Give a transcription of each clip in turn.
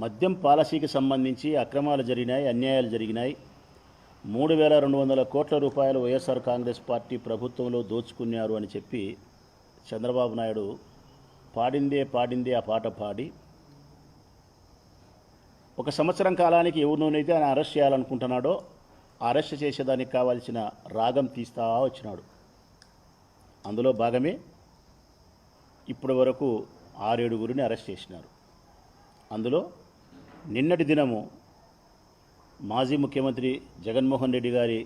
మద్యం పాలసీకి సంబంధించి అక్రమాలు జరిగినాయి, అన్యాయాలు జరిగినాయి. 3,200 కోట్ల రూపాయలు వైఎస్ఆర్ కాంగ్రెస్ పార్టీ ప్రభుత్వంలో దోచుకున్నారు అని చెప్పి చంద్రబాబు నాయుడు పాడిందే ఆ పాట పాడి ఒక సంవత్సరం కాలానికి ఎవరినైతే ఆయన అరెస్ట్ చేయాలనుకుంటున్నాడో అరెస్ట్ చేసేదానికి కావాల్సిన రాగం తీస్తా వచ్చినాడు. అందులో భాగమే ఇప్పటి వరకు 6-7 అరెస్ట్ చేసినారు. అందులో నిన్నటి దినము మాజీ ముఖ్యమంత్రి జగన్మోహన్ రెడ్డి గారి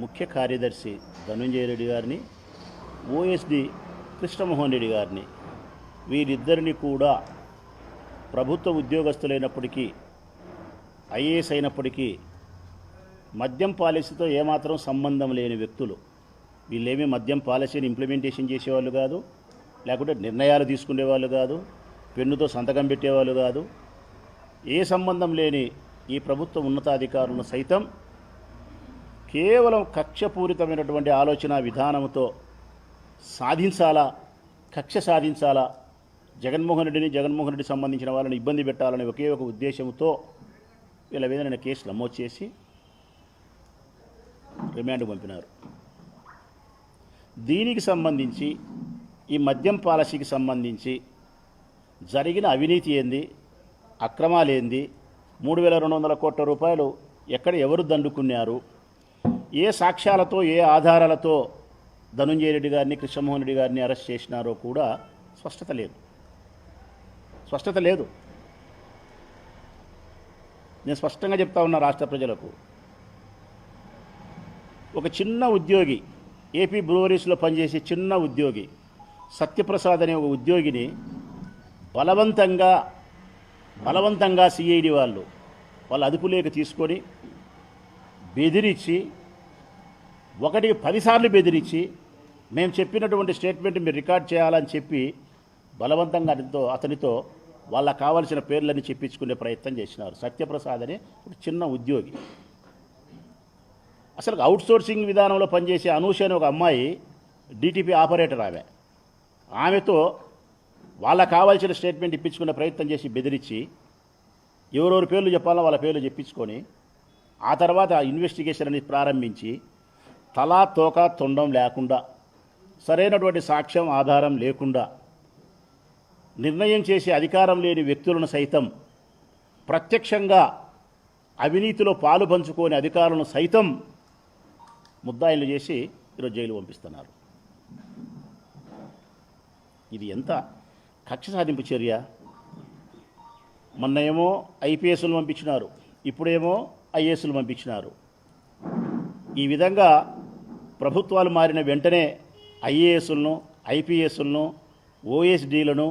ముఖ్య కార్యదర్శి ధనంజయ రెడ్డి గారిని, ఓఎస్డి కృష్ణమోహన్ రెడ్డి గారిని, వీరిద్దరిని కూడా ప్రభుత్వ ఉద్యోగస్తులైనప్పటికీ, ఐఏఎస్ అయినప్పటికీ మద్యం పాలసీతో ఏమాత్రం సంబంధం లేని వ్యక్తులు. వీళ్ళేమీ మద్యం పాలసీని ఇంప్లిమెంటేషన్ చేసేవాళ్ళు కాదు, లేకుంటే నిర్ణయాలు తీసుకునేవాళ్ళు కాదు, పెన్నుతో సంతకం పెట్టేవాళ్ళు కాదు. ఏ సంబంధం లేని ఈ ప్రభుత్వ ఉన్నతాధికారులను సైతం కేవలం కక్షపూరితమైనటువంటి ఆలోచన విధానంతో కక్ష సాధించాలా, జగన్మోహన్ రెడ్డి సంబంధించిన వాళ్ళని ఇబ్బంది పెట్టాలని ఒకే ఒక ఉద్దేశంతో వీళ్ళ మీద నేను కేసు నమోదు చేసి రిమాండ్ పంపినారు. దీనికి సంబంధించి ఈ మద్యం పాలసీకి సంబంధించి జరిగిన అవినీతి ఏంది, అక్రమాలేంది, 3,200 కోట్ల రూపాయలు ఎక్కడ ఎవరు దండుకున్నారు, ఏ సాక్ష్యాలతో ఏ ఆధారాలతో ధనంజయ రెడ్డి గారిని, కృష్ణమోహన్ రెడ్డి గారిని అరెస్ట్ చేసినారో కూడా స్పష్టత లేదు. నేను స్పష్టంగా చెప్తా ఉన్నా రాష్ట్ర ప్రజలకు. ఒక చిన్న ఉద్యోగి, ఏపీ బ్రూవరీస్లో పనిచేసే చిన్న ఉద్యోగి సత్యప్రసాద్ అనే ఒక ఉద్యోగిని బలవంతంగా సిఐడి వాళ్ళు అదుపులేక తీసుకొని బెదిరించి, 1కి 10 సార్లు బెదిరించి, మేము చెప్పినటువంటి స్టేట్మెంట్ మీరు రికార్డ్ చేయాలని చెప్పి బలవంతంగా అతనితో వాళ్ళకు కావాల్సిన పేర్లన్నీ చెప్పించుకునే ప్రయత్నం చేసినారు. సత్యప్రసాద్ అనే ఒక చిన్న ఉద్యోగి. అసలు అవుట్సోర్సింగ్ విధానంలో పనిచేసే అనూష అనే ఒక అమ్మాయి డిటిపి ఆపరేటర్. ఆమెతో వాళ్ళకు కావాల్సిన స్టేట్మెంట్ ఇప్పించుకునే ప్రయత్నం చేసి బెదిరించి, ఎవరెవరి పేర్లు చెప్పాలో వాళ్ళ పేర్లు చెప్పించుకొని, ఆ తర్వాత ఇన్వెస్టిగేషన్ అనేది ప్రారంభించి, తలా తోక తొండం లేకుండా, సరైనటువంటి సాక్ష్యం ఆధారం లేకుండా నిర్ణయం చేసే అధికారం లేని వ్యక్తులను సైతం, ప్రత్యక్షంగా అవినీతిలో పాలు పంచుకోని అధికారులను సైతం ముద్దాయిలు చేసి ఈరోజు జైలు పంపిస్తున్నారు. ఇది ఎంత కక్ష సాధింపు చర్య! మొన్న ఏమో ఐపీఎస్లు పంపించినారు, ఇప్పుడేమో ఐఏఎస్లు పంపించినారు. ఈ విధంగా ప్రభుత్వాలు మారిన వెంటనే ఐఏఎస్లను, ఐపీఎస్లను, ఓఎస్డీలను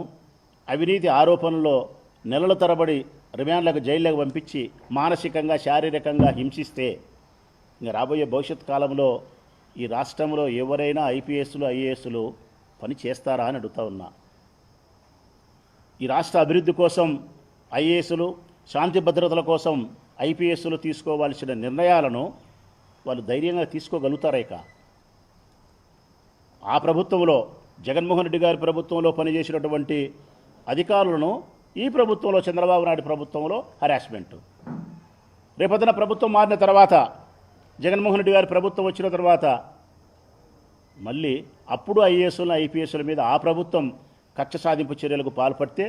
అవినీతి ఆరోపణల్లో నెలల తరబడి రిమాండ్లకు, జైళ్లకు పంపించి మానసికంగా, శారీరకంగా హింసిస్తే ఇంకా రాబోయే భవిష్యత్ కాలంలో ఈ రాష్ట్రంలో ఎవరైనా ఐపీఎస్లు, ఐఏఎస్లు పని చేస్తారా అని అడుగుతా ఉన్నా. ఈ రాష్ట్ర అభివృద్ధి కోసం ఐఏఎస్లు, శాంతి భద్రతల కోసం ఐపీఎస్లు తీసుకోవాల్సిన నిర్ణయాలను వాళ్ళు ధైర్యంగా తీసుకోగలుగుతారేక? ఆ ప్రభుత్వంలో, జగన్మోహన్ రెడ్డి గారి ప్రభుత్వంలో పనిచేసినటువంటి అధికారులను ఈ ప్రభుత్వంలో, చంద్రబాబు నాయుడు ప్రభుత్వంలో హరాస్మెంట్. రేపొద్దున ప్రభుత్వం మారిన తర్వాత, జగన్మోహన్ రెడ్డి గారి ప్రభుత్వం వచ్చిన తర్వాత మళ్ళీ అప్పుడు ఐఏఎస్లు, ఐపీఎస్ల మీద ఆ ప్రభుత్వం కక్ష సాధింపు చర్యలకు పాల్పడితే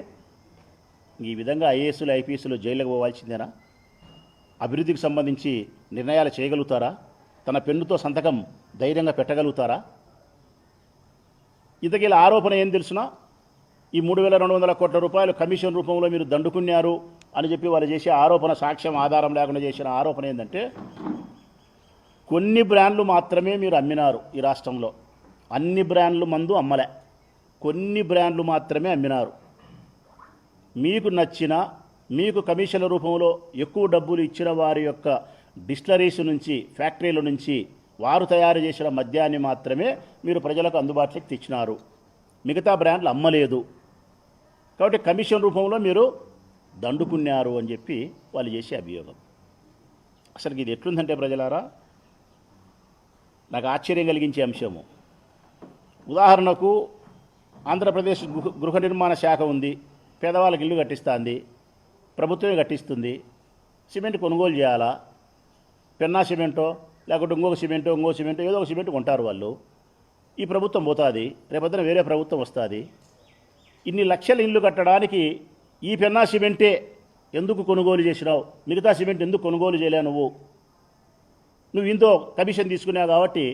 ఈ విధంగా ఐఏఎస్లు, ఐపీఎస్లు జైలుకు పోవాల్సిందేనా? అభివృద్ధికి సంబంధించి నిర్ణయాలు చేయగలుగుతారా? తన పెన్నుతో సంతకం ధైర్యంగా పెట్టగలుగుతారా? ఇంతకీ ఆరోపణ ఏం తెలుసునా? ఈ 3,200 కోట్ల రూపాయలు కమిషన్ రూపంలో మీరు దండుకున్నారు అని చెప్పి వాళ్ళు చేసే ఆరోపణ, సాక్ష్యం ఆధారం లేకుండా చేసిన ఆరోపణ ఏంటంటే, కొన్ని బ్రాండ్లు మాత్రమే మీరు అమ్మినారు ఈ రాష్ట్రంలో. అన్ని బ్రాండ్లు మందు అమ్మలే, కొన్ని బ్రాండ్లు మాత్రమే అమ్మినారు. మీకు నచ్చిన, మీకు కమిషన్ల రూపంలో ఎక్కువ డబ్బులు ఇచ్చిన వారి యొక్క డిస్టిలరీస్ నుంచి, ఫ్యాక్టరీల నుంచి వారు తయారు చేసిన మద్యాన్ని మాత్రమే మీరు ప్రజలకు అందుబాటులోకి తెచ్చినారు. మిగతా బ్రాండ్లు అమ్మలేదు. కాబట్టి కమిషన్ రూపంలో మీరు దండుకున్నారు అని చెప్పి వాళ్ళు చేసే అభియోగం. అసలు ఇది ఎట్లుందంటే ప్రజలారా, నాకు ఆశ్చర్యం కలిగించే అంశము. ఉదాహరణకు ఆంధ్రప్రదేశ్ గృహ నిర్మాణ శాఖ ఉంది, పేదవాళ్ళకి ఇల్లు కట్టిస్తుంది. ప్రభుత్వమే కట్టిస్తుంది. సిమెంట్ కొనుగోలు చేయాలా, పెన్నా సిమెంటో లేకుంటే ఇంకో సిమెంటో ఏదో ఒక సిమెంట్ కొంటారు వాళ్ళు. ఈ ప్రభుత్వం పోతుంది, రేపొద్దున వేరే ప్రభుత్వం వస్తుంది. ఇన్ని లక్షల ఇల్లు కట్టడానికి ఈ పెన్నా సిమెంటే ఎందుకు కొనుగోలు చేసినావు, మిగతా సిమెంట్ ఎందుకు కొనుగోలు చేయలేవు? నువ్వు ఇంతో కమిషన్ తీసుకున్నావు కాబట్టి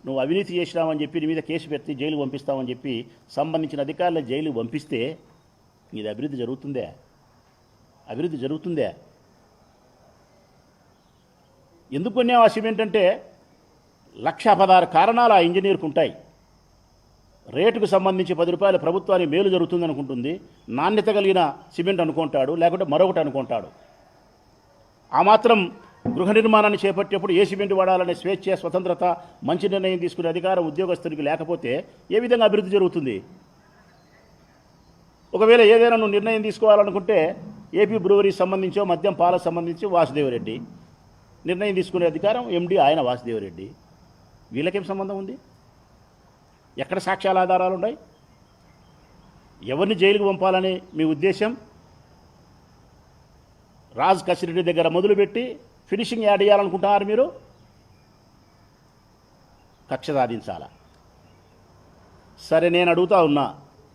నువ్వు అవినీతి చేసినావని చెప్పి నీ మీద కేసు పెట్టి జైలు పంపిస్తామని చెప్పి సంబంధించిన అధికారులను జైలు పంపిస్తే ఇది అభివృద్ధి జరుగుతుందే? అభివృద్ధి జరుగుతుందే? ఎందుకు కొన్నావు ఆ సిమెంట్ అంటే 1,16 కారణాలు ఆ ఇంజనీర్కు ఉంటాయి. రేటుకు సంబంధించి 10 రూపాయలు ప్రభుత్వానికి మేలు జరుగుతుంది అనుకుంటుంది, నాణ్యత కలిగిన సిమెంట్ అనుకుంటాడు, లేకుంటే మరొకటి అనుకుంటాడు. ఆ మాత్రం గృహ నిర్మాణాన్ని చేపట్టేప్పుడు ఏ సిమెంట్ వాడాలనే స్వేచ్ఛ, స్వతంత్రత, మంచి నిర్ణయం తీసుకునే అధికారం ఉద్యోగస్తునికి లేకపోతే ఏ విధంగా అభివృద్ధి జరుగుతుంది? ఒకవేళ ఏదైనా నువ్వు నిర్ణయం తీసుకోవాలనుకుంటే ఏపీ బ్రూవరీకి సంబంధించో మద్యం పాలకు సంబంధించి వాసుదేవరెడ్డి నిర్ణయం తీసుకునే అధికారం ఎండి ఆయన వాసుదేవరెడ్డి. వీళ్ళకేం సంబంధం ఉంది? ఎక్కడ సాక్ష్యాల ఆధారాలు ఉన్నాయి? ఎవరిని జైలుకు పంపాలని మీ ఉద్దేశం? రాజ్ కసిరెడ్డి దగ్గర మొదలుపెట్టి ఫినిషింగ్ యాడ్ చేయాలనుకుంటున్నారు మీరు. కక్ష సాధించాలా? సరే, నేను అడుగుతా ఉన్నా,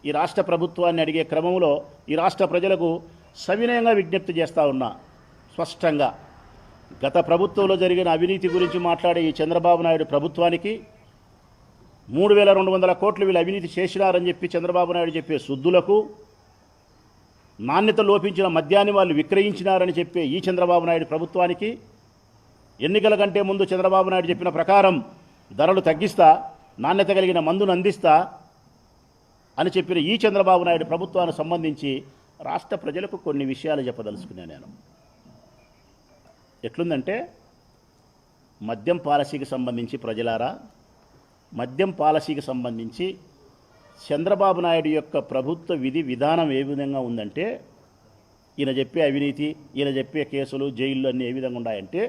ఈ రాష్ట్ర ప్రభుత్వాన్ని అడిగే క్రమంలో ఈ రాష్ట్ర ప్రజలకు సవినయంగా విజ్ఞప్తి చేస్తూ ఉన్నా. స్పష్టంగా గత ప్రభుత్వంలో జరిగిన అవినీతి గురించి మాట్లాడే ఈ చంద్రబాబు నాయుడు ప్రభుత్వానికి 3,200 కోట్లు వీళ్ళు అవినీతి చేసినారని చెప్పి చంద్రబాబు నాయుడు చెప్పే శుద్ధులకు, నాణ్యత లోపించిన మద్యాన్ని వాళ్ళు విక్రయించినారని చెప్పే ఈ చంద్రబాబు నాయుడు ప్రభుత్వానికి, ఎన్నికల కంటే ముందు చంద్రబాబు నాయుడు చెప్పిన ప్రకారం ధరలు తగ్గిస్తా, నాణ్యత కలిగిన మందును అందిస్తా అని చెప్పిన ఈ చంద్రబాబు నాయుడు ప్రభుత్వానికి సంబంధించి రాష్ట్ర ప్రజలకు కొన్ని విషయాలు చెప్పదలుచుకున్నాను నేను. ఎట్లుందంటే, మద్యం పాలసీకి సంబంధించి ప్రజలారా, మద్యం పాలసీకి సంబంధించి చంద్రబాబు నాయుడు యొక్క ప్రభుత్వ విధి విధానం ఏ విధంగా ఉందంటే, ఈయన చెప్పే అవినీతి, ఈయన చెప్పే కేసులు, జైళ్ళు అన్నీ ఏ విధంగా ఉన్నాయంటే,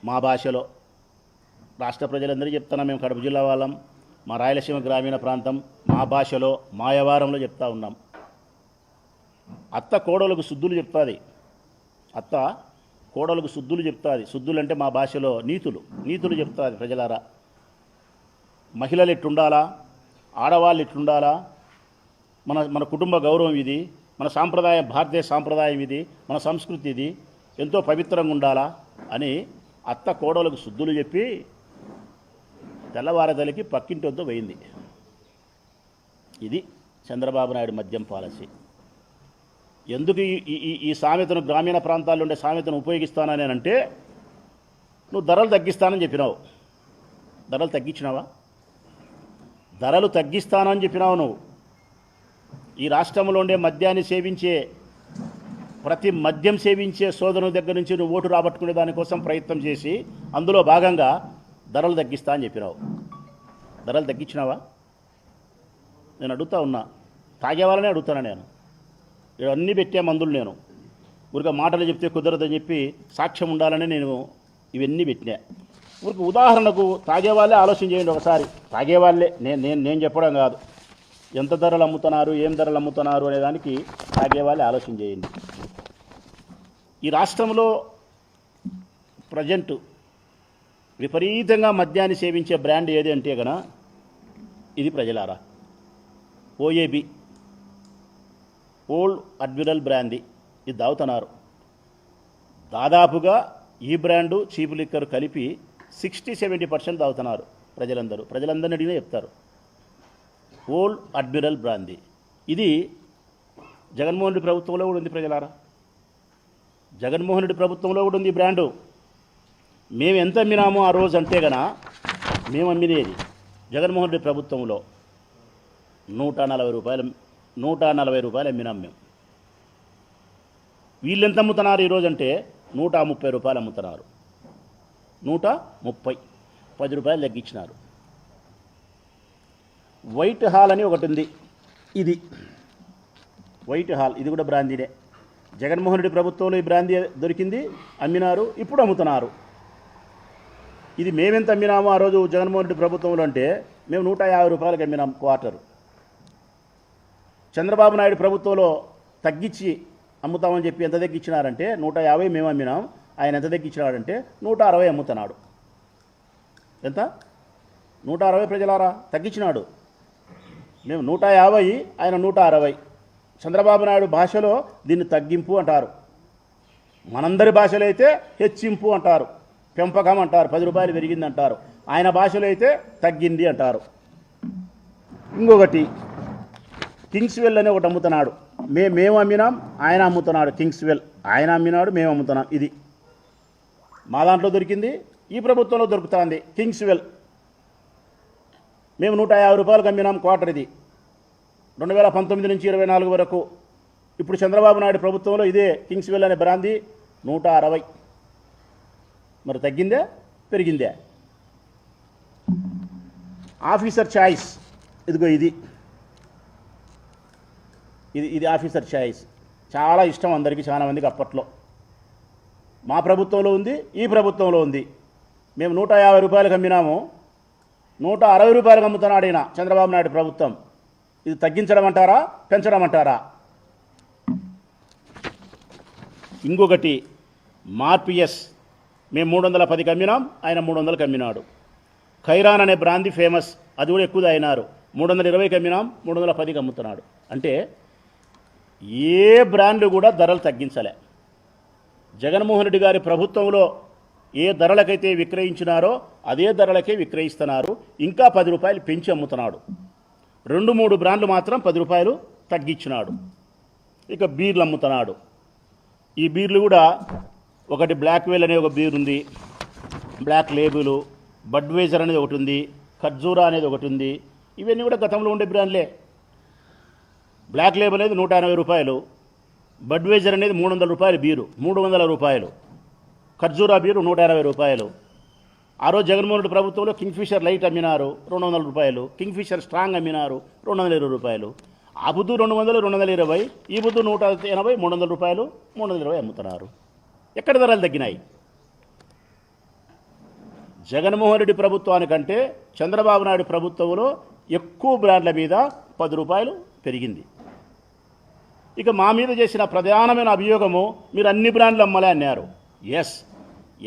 మా భాషలో రాష్ట్ర ప్రజలందరూ చెప్తున్నా, మేము కడప జిల్లా వాళ్ళం, మా రాయలసీమ గ్రామీణ ప్రాంతం, మా భాషలో మాయవారంలో చెప్తా ఉన్నాం. అత్త కోడలకు శుద్ధులు చెప్తుంది, అత్త కోడలకు శుద్ధులు చెప్తుంది. శుద్ధులు అంటే మా భాషలో నీతులు చెప్తుంది. ప్రజలారా, మహిళలు ఎట్లుండాలా, ఆడవాళ్ళు ఎట్లుండాలా, మన కుటుంబ గౌరవం ఇది, మన సాంప్రదాయం, భారతదేశ సాంప్రదాయం ఇది, మన సంస్కృతి ఇది, ఎంతో పవిత్రంగా ఉండాలా అని అత్త కోడలకు శుద్ధులు చెప్పి తెల్లవారదలికి పక్కింటి వద్ద పోయింది. ఇది చంద్రబాబు నాయుడు మద్యం పాలసీ. ఎందుకు ఈ సామెతను, గ్రామీణ ప్రాంతాల్లో ఉండే సామెతను ఉపయోగిస్తానని అంటే, నువ్వు ధరలు తగ్గిస్తానని చెప్పినావు. ధరలు తగ్గించినావా? ధరలు తగ్గిస్తానని చెప్పినావు నువ్వు. ఈ రాష్ట్రంలో ఉండే మద్యాన్ని సేవించే, ప్రతి మద్యం సేవించే సోదరుని దగ్గర నుంచి నువ్వు ఓటు రాబట్టుకునే దానికోసం ప్రయత్నం చేసి అందులో భాగంగా ధరలు తగ్గిస్తా అని చెప్పినావు. ధరలు తగ్గించినావా? నేను అడుగుతా ఉన్నా, తాగేవాళ్ళనే అడుగుతాను నేను. ఇవన్నీ పెట్టే మందులు నేను ఊరిక మాటలు చెప్తే కుదరదని చెప్పి సాక్ష్యం ఉండాలని నేను ఇవన్నీ పెట్టినా. ఊరికి ఉదాహరణకు తాగేవాళ్ళే ఆలోచన చేయండి ఒకసారి. తాగేవాళ్ళే, నేను చెప్పడం కాదు. ఎంత ధరలు అమ్ముతున్నారు, ఏం ధరలు అమ్ముతున్నారు అనేదానికి తాగేవాళ్ళే ఆలోచన చేయండి. ఈ రాష్ట్రంలో ప్రజెంట్ విపరీతంగా మద్యాన్ని సేవించే బ్రాండ్ ఏది అంటే కన ఇది ప్రజలారా, ఓఏబి, ఓల్డ్ అడ్మిరల్ బ్రాందీ. ఇది తాగుతున్నారు. దాదాపుగా ఈ బ్రాండు, చీప్ లిక్కర్ కలిపి 60-70% తాగుతున్నారు ప్రజలందరినీ అడిగినా చెప్తారు. ఓల్డ్ అడ్మిరల్ బ్రాందీ ఇది జగన్మోహన్ రెడ్డి ప్రభుత్వంలో కూడా ఉంది ప్రజలారా. జగన్మోహన్ రెడ్డి ప్రభుత్వంలో కూడా ఉంది ఈ బ్రాండు. మేము ఎంత అమ్మినామో ఆ రోజు అంటే గన, మేము అమ్మినేది జగన్మోహన్ రెడ్డి ప్రభుత్వంలో 140 రూపాయలు అమ్మినాం మేము. వీళ్ళు ఎంత అమ్ముతున్నారు ఈరోజు అంటే 130 రూపాయలు అమ్ముతున్నారు. 130, 10 రూపాయలు తగ్గించినారు. వైట్ హాల్ అని ఒకటి ఉంది. ఇది వైట్ హాల్, ఇది కూడా బ్రాందీనే. జగన్మోహన్ రెడ్డి ప్రభుత్వంలో ఈ బ్రాందీ దొరికింది, అమ్మినారు, ఇప్పుడు అమ్ముతున్నారు. ఇది మేమెంత అమ్మినామో ఆ రోజు జగన్మోహన్ రెడ్డి ప్రభుత్వంలో అంటే మేము 150 రూపాయలకి అమ్మినాం క్వార్టరు. చంద్రబాబు నాయుడు ప్రభుత్వంలో తగ్గించి అమ్ముతామని చెప్పి ఎంత తగ్గించినారంటే 150 మేము అమ్మినాం, ఆయన ఎంత తగ్గించినాడంటే 160 అమ్ముతున్నాడు. ఎంత? 160 ప్రజలారా తగ్గించినాడు. మేము 150, ఆయన 160. చంద్రబాబు నాయుడు భాషలో దీన్ని తగ్గింపు అంటారు, మనందరి భాషలో అయితే హెచ్చింపు అంటారు, పెంపకం అంటారు, 10 రూపాయలు పెరిగింది అంటారు. ఆయన భాషలో అయితే తగ్గింది అంటారు. ఇంకొకటి కింగ్స్వెల్ అనే ఒకటి అమ్ముతున్నాడు. మేము అమ్మినాం, ఆయన అమ్ముతున్నాడు. కింగ్స్వెల్ ఆయన అమ్మినాడు, మేము అమ్ముతున్నాం. ఇది మా దాంట్లో దొరికింది, ఈ ప్రభుత్వంలో దొరుకుతుంది. కింగ్స్వెల్ మేము 150 రూపాయలకు అమ్మినాం క్వార్టర్. ఇది 2019 నుంచి 24 వరకు. ఇప్పుడు చంద్రబాబు నాయుడు ప్రభుత్వంలో ఇదే కింగ్స్వెల్ అనే బ్రాందీ 160. మరి తగ్గిందే పెరిగిందే? ఆఫీసర్ చాయిస్, ఇదిగో ఇది ఇది ఇది ఆఫీసర్ చాయిస్. చాలా ఇష్టం అందరికీ, చాలా మందికి అప్పట్లో. మా ప్రభుత్వంలో ఉంది, ఈ ప్రభుత్వంలో ఉంది. మేము 150 రూపాయలకు అమ్మినాము, 160 రూపాయలకు అమ్ముతున్నాడు ఈయన చంద్రబాబు నాయుడు ప్రభుత్వం. ఇది తగ్గించడం అంటారా, పెంచడం అంటారా? ఇంకొకటి మార్పిఎస్, మేము 310కి అమ్మినాం, ఆయన 300కి అమ్మినాడు. ఖైరాన్ అనే బ్రాందీ ఫేమస్, అది కూడా ఎక్కువ అయినారు. 320కి అమ్మినాం, 310కి అమ్ముతున్నాడు. అంటే ఏ బ్రాండ్లు కూడా ధరలు తగ్గించలే. జగన్మోహన్ రెడ్డి గారి ప్రభుత్వంలో ఏ ధరలకైతే విక్రయించినారో అదే ధరలకే విక్రయిస్తున్నారు. ఇంకా 10 రూపాయలు పెంచి అమ్ముతున్నాడు. 2-3 బ్రాండ్లు మాత్రం 10 రూపాయలు తగ్గించినాడు. ఇక బీర్లు అమ్ముతున్నాడు. ఈ బీర్లు కూడా ఒకటి బ్లాక్ వెల్ అనే ఒక బీర్ ఉంది, బ్లాక్ లేబుల్, బడ్వైజర్ అనేది ఒకటి ఉంది, ఖర్జూరా అనేది ఒకటి ఉంది. ఇవన్నీ కూడా గతంలో ఉండే బ్రాండ్లే. బ్లాక్ లేబుల్ అనేది 180 రూపాయలు, బడ్వైజర్ అనేది 300 రూపాయలు బీరు, 300 రూపాయలు. ఖర్జూరా బీరు 180 రూపాయలు. ఆ రోజు జగన్మోహన్ రెడ్డి ప్రభుత్వంలో కింగ్ఫిషర్ లైట్ అమ్మినారు 200 రూపాయలు, కింగ్ఫిషర్ స్ట్రాంగ్ అమ్మినారు 220 రూపాయలు. ఆ బుద్ధు 200, 220, ఈ బుద్ధు 180, 300 రూపాయలు, 320 అమ్ముతున్నారు. ఎక్కడ ధరలు తగ్గినాయి? జగన్మోహన్ రెడ్డి ప్రభుత్వానికంటే చంద్రబాబు నాయుడు ప్రభుత్వంలో ఎక్కువ బ్రాండ్ల మీద 10 రూపాయలు పెరిగింది. ఇక మా మీద చేసిన ప్రధానమైన అభియోగము, మీరు అన్ని బ్రాండ్లు అమ్మలే అన్నారు. ఎస్,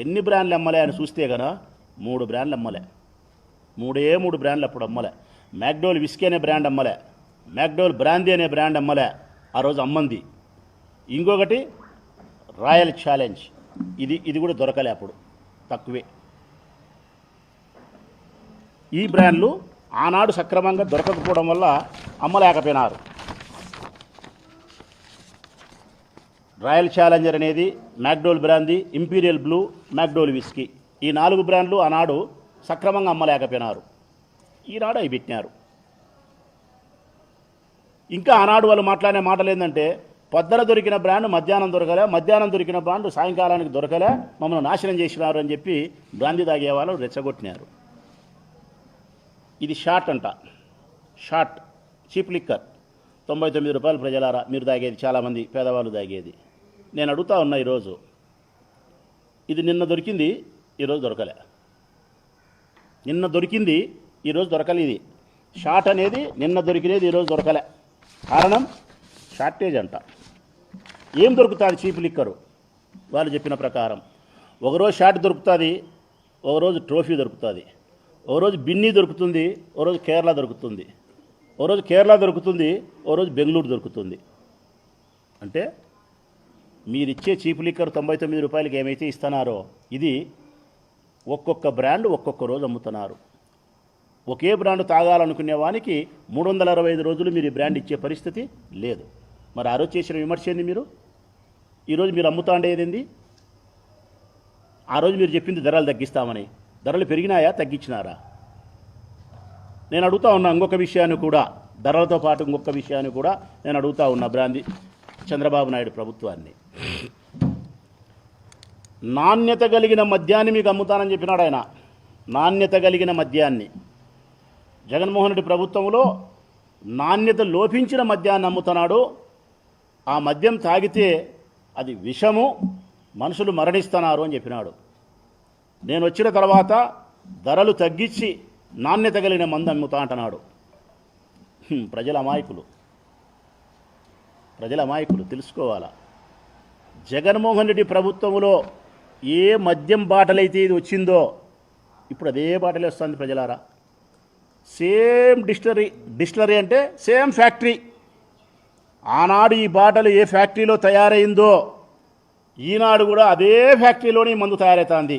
ఎన్ని బ్రాండ్లు అమ్మలే అని చూస్తే కదా 3 బ్రాండ్లు అమ్మలే. 3 బ్రాండ్లు అప్పుడు అమ్మలే. మ్యాక్డోల్ విస్కీ అనే బ్రాండ్ అమ్మలే, మ్యాక్డోల్ బ్రాందీ అనే బ్రాండ్ అమ్మలే, ఆ రోజు అమ్మంది. ఇంకొకటి రాయల్ ఛాలెంజ్, ఇది కూడా దొరకలే అప్పుడు, తక్కువే. ఈ బ్రాండ్లు ఆనాడు సక్రమంగా దొరకకపోవడం వల్ల అమ్మలేకపోయినారు. రాయల్ ఛాలెంజర్ అనేది, McDowell brandy, imperial blue, McDowell whisky, ఈ 4 బ్రాండ్లు ఆనాడు సక్రమంగా అమ్మలేకపోయినారు. ఈనాడు అవి పెట్టినారు. ఇంకా ఆనాడు వాళ్ళు మాట్లాడే మాటలు ఏంటంటే, పొద్దున దొరికిన బ్రాండ్ మధ్యాహ్నం దొరకలే, మధ్యాహ్నం దొరికిన బ్రాండ్ సాయంకాలానికి దొరకలే, మమ్మల్ని నాశనం చేసినారు అని చెప్పి బ్రాందీ తాగే వాళ్ళు రెచ్చగొట్టినారు. ఇది షార్ట్ అంట, షార్ట్ చీప్ లిక్కర్, 99 రూపాయలు ప్రజలారా మీరు తాగేది, చాలామంది పేదవాళ్ళు తాగేది. నేను అడుగుతా ఉన్నా ఈరోజు, ఇది నిన్న దొరికింది, ఈరోజు దొరకలే. నిన్న దొరికింది, ఈరోజు దొరకలే. ఇది షార్ట్ అనేది నిన్న దొరికినది, ఈరోజు దొరకలే. కారణం షార్టేజ్ అంట. ఏం దొరుకుతుంది చీప్ లిక్కరు? వాళ్ళు చెప్పిన ప్రకారం ఒకరోజు షార్ట్ దొరుకుతుంది, ఒకరోజు ట్రోఫీ దొరుకుతుంది, ఒకరోజు బిన్నీ దొరుకుతుంది, ఒకరోజు కేరళ దొరుకుతుంది, ఒకరోజు కేరళ దొరుకుతుంది, ఒకరోజు బెంగళూరు దొరుకుతుంది. అంటే మీరిచ్చే చీప్ లిక్కర్ 99 రూపాయలకి ఏమైతే ఇస్తున్నారో, ఇది ఒక్కొక్క బ్రాండ్ ఒక్కొక్క రోజు అమ్ముతున్నారు. ఒకే బ్రాండ్ తాగాలనుకునే వానికి 365 రోజులు మీరు ఈ బ్రాండ్ ఇచ్చే పరిస్థితి లేదు. మరి ఆ రోజు చేసిన విమర్శ ఏంది? మీరు ఈరోజు మీరు అమ్ముతా ఉండేది? ఆ రోజు మీరు చెప్పింది ధరలు తగ్గిస్తామని. ధరలు పెరిగినాయా, తగ్గించినారా? నేను అడుగుతా ఉన్నా ఇంకొక విషయాన్ని కూడా, ధరలతో పాటు ఇంకొక విషయాన్ని కూడా నేను అడుగుతా ఉన్నా బ్రాందీ చంద్రబాబు నాయుడు ప్రభుత్వాన్ని. నాణ్యత కలిగిన మద్యాన్ని మీకు అమ్ముతానని చెప్పినాడు ఆయన. నాణ్యత కలిగిన మద్యాన్ని జగన్మోహన్ రెడ్డి ప్రభుత్వంలో నాణ్యత లోపించిన మద్యాన్ని అమ్ముతున్నాడు. ఆ మద్యం తాగితే అది విషము, మనుషులు మరణిస్తున్నారు అని చెప్పినాడు. నేను వచ్చిన తర్వాత ధరలు తగ్గించి నాణ్యత కలిగిన మందు అమ్ముతా అంటున్నాడు. ప్రజల అమాయకులు. ప్రజల అమాయకులు తెలుసుకోవాలా. జగన్మోహన్ రెడ్డి ప్రభుత్వంలో ఏ మద్యం బాటలైతే ఇది వచ్చిందో ఇప్పుడు అదే బాటలే వస్తుంది ప్రజలారా. సేమ్ డిస్టిలరీ అంటే సేమ్ ఫ్యాక్టరీ. ఆనాడు ఈ బాటలు ఏ ఫ్యాక్టరీలో తయారైందో ఈనాడు కూడా అదే ఫ్యాక్టరీలోనే మందు తయారవుతుంది.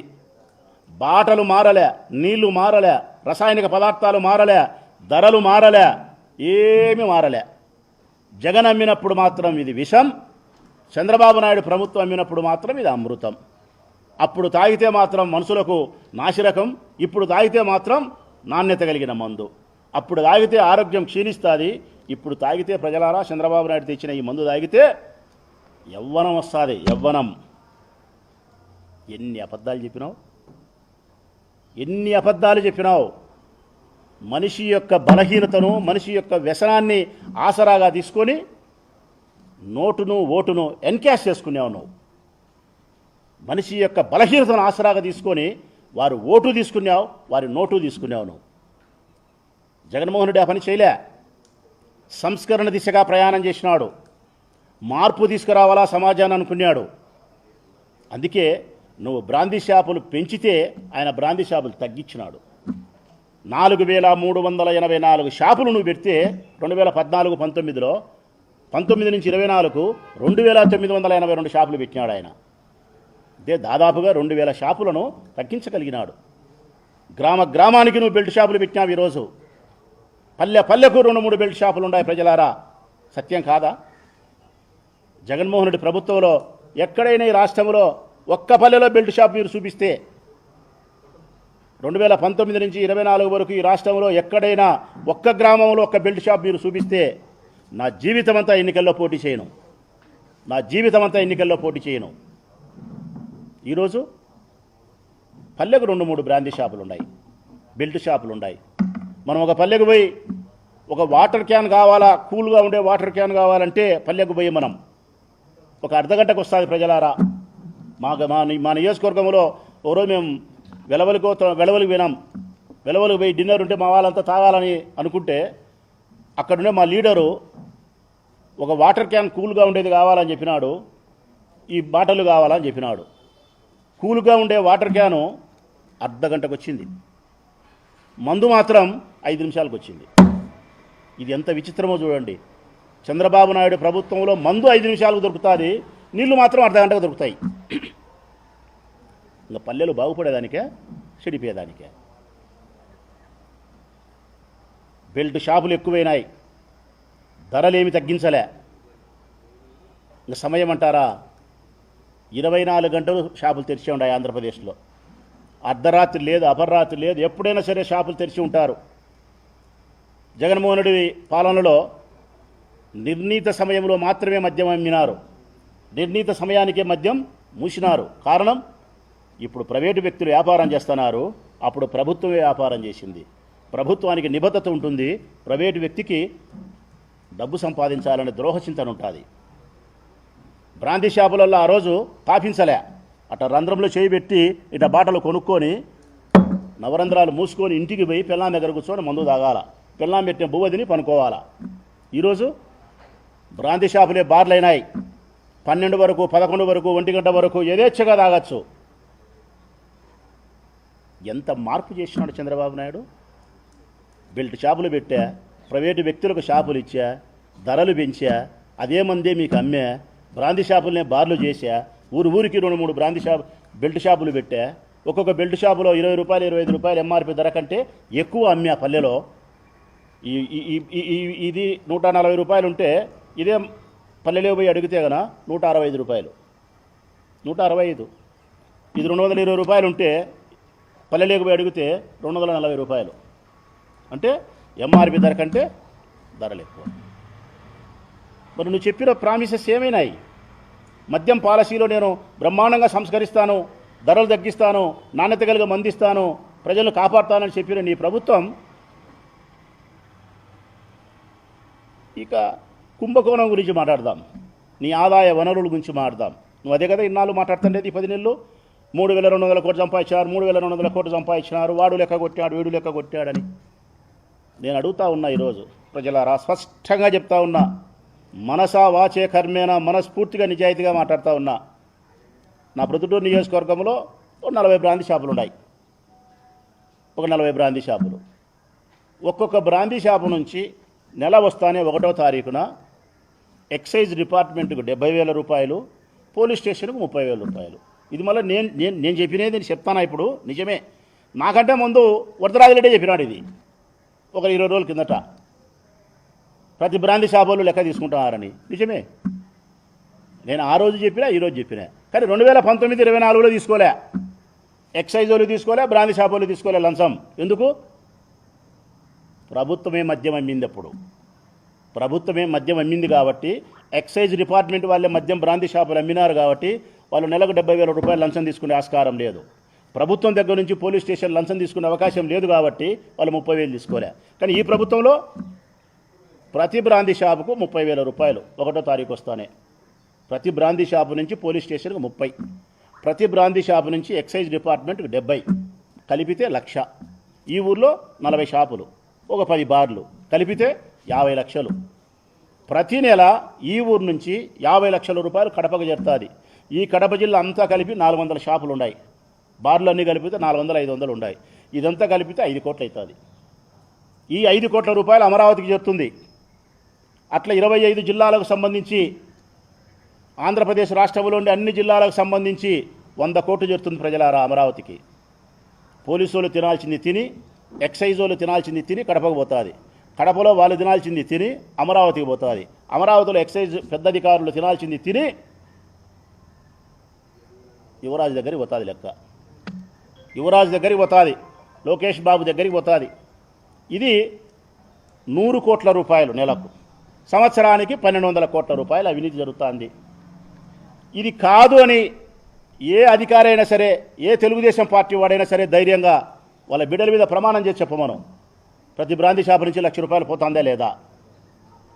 బాటలు మారలే, నీళ్లు మారలే, రసాయనిక పదార్థాలు మారలే, ధరలు మారలే, ఏమీ మారలే. జగన్ అమ్మినప్పుడు మాత్రం ఇది విషం, చంద్రబాబు నాయుడు ప్రభుత్వం అమ్మినప్పుడు మాత్రం ఇది అమృతం. అప్పుడు తాగితే మాత్రం మనుషులకు నాసిరకం, ఇప్పుడు తాగితే మాత్రం నాణ్యత కలిగిన మందు. అప్పుడు తాగితే ఆరోగ్యం క్షీణిస్తుంది, ఇప్పుడు తాగితే ప్రజలారా చంద్రబాబు నాయుడు తెచ్చిన ఈ మందు తాగితే యవ్వనం వస్తుంది. యవ్వనం. ఎన్ని అబద్ధాలు చెప్పినావు, ఎన్ని అబద్ధాలు చెప్పినావు. మనిషి యొక్క బలహీనతను, మనిషి యొక్క వ్యసనాన్ని ఆసరాగా తీసుకొని నోటును ఓటును ఎన్కాష్ చేసుకునేవు నువ్వు. మనిషి యొక్క బలహీనతను ఆసరాగా తీసుకొని వారు ఓటు తీసుకున్నావు, వారి నోటు తీసుకున్నావు నువ్వు. జగన్మోహన్ రెడ్డి ఆ పని చేయలే. సంస్కరణ దిశగా ప్రయాణం చేసినాడు, మార్పు తీసుకురావాలా సమాజాన్ని అనుకున్నాడు. అందుకే నువ్వు బ్రాందీ షాపులు పెంచితే ఆయన బ్రాందీ షాపులు తగ్గించినాడు. 4,384 షాపులు నువ్వు పెడితే 2014-19లో 19 నుంచి 24కు 2,982 షాపులు పెట్టినాడు ఆయన. అదే దాదాపుగా 2,000 షాపులను తగ్గించగలిగినాడు. గ్రామానికి నువ్వు బెల్ట్ షాపులు పెట్టినావు. ఈరోజు పల్లెకు 2-3 బెల్ట్ షాపులు ఉన్నాయి ప్రజలారా. సత్యం కాదా? జగన్మోహన్ రెడ్డి ప్రభుత్వంలో ఎక్కడైనా ఈ రాష్ట్రంలో ఒక్క పల్లెలో బెల్ట్ షాప్ మీరు చూపిస్తే 2019 నుంచి 24 వరకు ఈ రాష్ట్రంలో ఎక్కడైనా ఒక్క గ్రామంలో ఒక్క బెల్ట్ షాప్ మీరు చూపిస్తే నా జీవితం అంతా ఎన్నికల్లో పోటీ చేయను, నా జీవితం అంతా ఎన్నికల్లో పోటీ చేయను. ఈరోజు పల్లెకు 2-3 బ్రాందీ షాపులు ఉన్నాయి, బెల్ట్ షాపులు ఉన్నాయి. మనం ఒక పల్లెకు పోయి ఒక వాటర్ క్యాన్ కావాలా, కూల్గా ఉండే వాటర్ క్యాన్ కావాలంటే పల్లెకు పోయి మనం ఒక అర్ధగంటకు వస్తుంది ప్రజలారా. మా నియోజకవర్గంలో ఒకరోజు మేము వెలవలికి పోయినాం. వెలవలికి పోయి డిన్నర్ ఉంటే మా వాళ్ళంతా తాగాలని అనుకుంటే అక్కడుండే మా లీడరు ఒక వాటర్ క్యాన్ కూల్గా ఉండేది కావాలని చెప్పినాడు, ఈ బాటలు కావాలని చెప్పినాడు. కూల్గా ఉండే వాటర్ క్యాను అర్ధగంటకు వచ్చింది, మందు మాత్రం 5 నిమిషాలకు వచ్చింది. ఇది ఎంత విచిత్రమో చూడండి. చంద్రబాబు నాయుడు ప్రభుత్వంలో మందు 5 నిమిషాలకు దొరుకుతుంది, నీళ్లు మాత్రం అర్ధగంటకు దొరుకుతాయి. ఇంకా పల్లెలు బాగుపడేదానికే, చెడిపోయేదానికే. బెల్ట్ షాపులు ఎక్కువైనాయి, ధరలేమి తగ్గించలే. ఇంకా సమయం అంటారా, 24 గంటలు షాపులు తెరిచి ఉన్నాయి ఆంధ్రప్రదేశ్లో. అర్ధరాత్రి లేదు, అపర్రాత్రి లేదు, ఎప్పుడైనా సరే షాపులు తెరిచి ఉంటారు. జగన్మోహన్ రెడ్డి పాలనలో నిర్ణీత సమయంలో మాత్రమే మద్యం అమ్మినారు, నిర్ణీత సమయానికే మద్యం మూసినారు. కారణం, ఇప్పుడు ప్రైవేటు వ్యక్తులు వ్యాపారం చేస్తున్నారు, అప్పుడు ప్రభుత్వమే వ్యాపారం చేసింది. ప్రభుత్వానికి నిబద్ధత ఉంటుంది, ప్రైవేటు వ్యక్తికి డబ్బు సంపాదించాలనే ద్రోహచింతన ఉంటుంది. బ్రాందీ షాపులలో ఆ రోజు తాపించలే, అట్లా రంధ్రంలో చేయబెట్టి ఇట్లా బాటలు కొనుక్కొని నవరంధ్రాలు మూసుకొని ఇంటికి పోయి పెళ్ళాం దగ్గర కూర్చొని మందు తాగాల, పెళ్ళాం పెట్టిన బువ్వదిని పనుకోవాలా. ఈరోజు బ్రాందీ షాపులే బార్లు అయినాయి. 12 వరకు, 11 వరకు, 1 గంట వరకు యథేచ్ఛగా తాగచ్చు. ఎంత మార్పు చేసినాడు చంద్రబాబు నాయుడు. బెల్ట్ షాపులు పెట్టా, ప్రైవేటు వ్యక్తులకు షాపులు ఇచ్చా, ధరలు పెంచా, అదే మందే మీకు అమ్మే, బ్రాందీ షాపులనే బార్లు చేశా, ఊరికి 2-3 బ్రాందీ బెల్ట్ షాపులు పెట్టా. ఒక్కొక్క బెల్ట్ షాపులో 20 రూపాయలు 25 రూపాయలు ఎంఆర్పి ధర కంటే ఎక్కువ అమ్మా పల్లెలో. ఇది 140 రూపాయలు ఉంటే ఇదే పల్లెలో పోయి అడిగితే కన్నా 165 రూపాయలు, 165. ఇది 220 రూపాయలు ఉంటే పల్లెలోకి పోయి అడిగితే 240 రూపాయలు. అంటే ఎంఆర్పి ధర కంటే ధరలు ఎక్కువ. మరి నువ్వు చెప్పిన ప్రామిసెస్ ఏమైనాయి? మద్యం పాలసీలో నేను బ్రహ్మాండంగా సంస్కరిస్తాను, ధరలు తగ్గిస్తాను, నాణ్యత కలిగి మందిస్తాను, ప్రజలను కాపాడుతానని చెప్పిన నీ ప్రభుత్వం ఇక కుంభకోణం గురించి మాట్లాడదాం, నీ ఆదాయ వనరుల గురించి మాట్లాడదాం. నువ్వు అదే కదా ఇన్నాళ్ళు మాట్లాడుతుండేది. ఈ 10 నెలలు 3,200 కోట్లు సంపాదించారు, 3,200 కోట్లు సంపాదించినారు, వాడు లెక్క కొట్టాడు, వీడు లెక్క కొట్టాడని. నేను అడుగుతా ఉన్నా ఈరోజు ప్రజలారా, స్పష్టంగా చెప్తా ఉన్నా, మనసా వాచే కర్మేనా మనస్ఫూర్తిగా నిజాయితీగా మాట్లాడుతూ ఉన్నా. నా ప్రొద్దుటూరు నియోజకవర్గంలో 40 బ్రాందీ షాపులు ఉన్నాయి. ఒక 40 బ్రాందీ షాపులు. ఒక్కొక్క బ్రాందీ షాపు నుంచి నెల వస్తానే 1వ తారీఖున ఎక్సైజ్ డిపార్ట్మెంట్కు 70,000 రూపాయలు, పోలీస్ స్టేషన్కు 30,000 రూపాయలు. ఇది మళ్ళీ నేను చెప్పినది నేను చెప్తానా ఇప్పుడు నిజమే. నాకంటే ముందు వరదరాజరెడ్డి చెప్పినాడు ఇది ఒక 20 రోజుల కిందట. ప్రతి బ్రాందీ షాపులు లెక్క తీసుకుంటున్నారని నిజమే. నేను ఆ రోజు చెప్పినా ఈరోజు చెప్పినా. కానీ 2019-24లో తీసుకోలే. ఎక్సైజ్ వాళ్ళు తీసుకోలే, బ్రాందీ షాపులు తీసుకోలే లంచం. ఎందుకు? ప్రభుత్వమే మద్యం అమ్మింది. అప్పుడు ప్రభుత్వమే మద్యం అమ్మింది కాబట్టి ఎక్సైజ్ డిపార్ట్మెంట్ వాళ్ళే మద్యం బ్రాందీ షాపులు అమ్మినారు కాబట్టి వాళ్ళు నెలకు 70,000 రూపాయలు లంచం తీసుకునే ఆస్కారం లేదు. ప్రభుత్వం దగ్గర నుంచి పోలీస్ స్టేషన్ లంచం తీసుకునే అవకాశం లేదు కాబట్టి వాళ్ళు 30,000 తీసుకోలే. కానీ ఈ ప్రభుత్వంలో ప్రతి బ్రాందీ షాపుకు 30,000 రూపాయలు 1వ తారీఖు వస్తానే. ప్రతి బ్రాందీ షాపు నుంచి పోలీస్ స్టేషన్కు 30, ప్రతి బ్రాందీ షాపు నుంచి ఎక్సైజ్ డిపార్ట్మెంట్కి 70, కలిపితే 1,00,000. ఈ ఊర్లో 40 షాపులు, ఒక 10 బార్లు, కలిపితే 50 లక్షలు. ప్రతి నెల ఈ ఊరు నుంచి 50 లక్షల రూపాయలు కడపకు చేరుతుంది. ఈ కడప జిల్లా అంతా కలిపి 400 షాపులు ఉన్నాయి. బార్లు అన్నీ కలిపితే 400-500 ఉన్నాయి. ఇదంతా కలిపితే 5 కోట్లు అవుతుంది. ఈ 5 కోట్ల రూపాయలు అమరావతికి చేరుతుంది. అట్లా 25 జిల్లాలకు సంబంధించి, ఆంధ్రప్రదేశ్ రాష్ట్రంలోని అన్ని జిల్లాలకు సంబంధించి 100 కోట్లు చేరుతుంది ప్రజలారా అమరావతికి. పోలీసు వాళ్ళు తినాల్సింది తిని, ఎక్సైజ్ వాళ్ళు తినాల్సింది తిని కడపకు పోతుంది. కడపలో వాళ్ళు తినాల్సింది తిని అమరావతికి పోతుంది. అమరావతిలో ఎక్సైజ్ పెద్ద అధికారులు తినాల్సింది తిని యువరాజు దగ్గరికి పోతుంది. లెక్క యువరాజు దగ్గరికి పోతుంది, లోకేష్ బాబు దగ్గరికి పోతుంది. ఇది 100 కోట్ల రూపాయలు నెలకు. సంవత్సరానికి 1,200 కోట్ల రూపాయలు అవినీతి జరుగుతుంది. ఇది కాదు అని ఏ అధికారి అయినా సరే, ఏ తెలుగుదేశం పార్టీ వాడైనా సరే ధైర్యంగా వాళ్ళ బిడ్డల మీద ప్రమాణం చేసి చెప్పమను. ప్రతి బ్రాందీ షాపు నుంచి 1,00,000 రూపాయలు పోతుందా లేదా?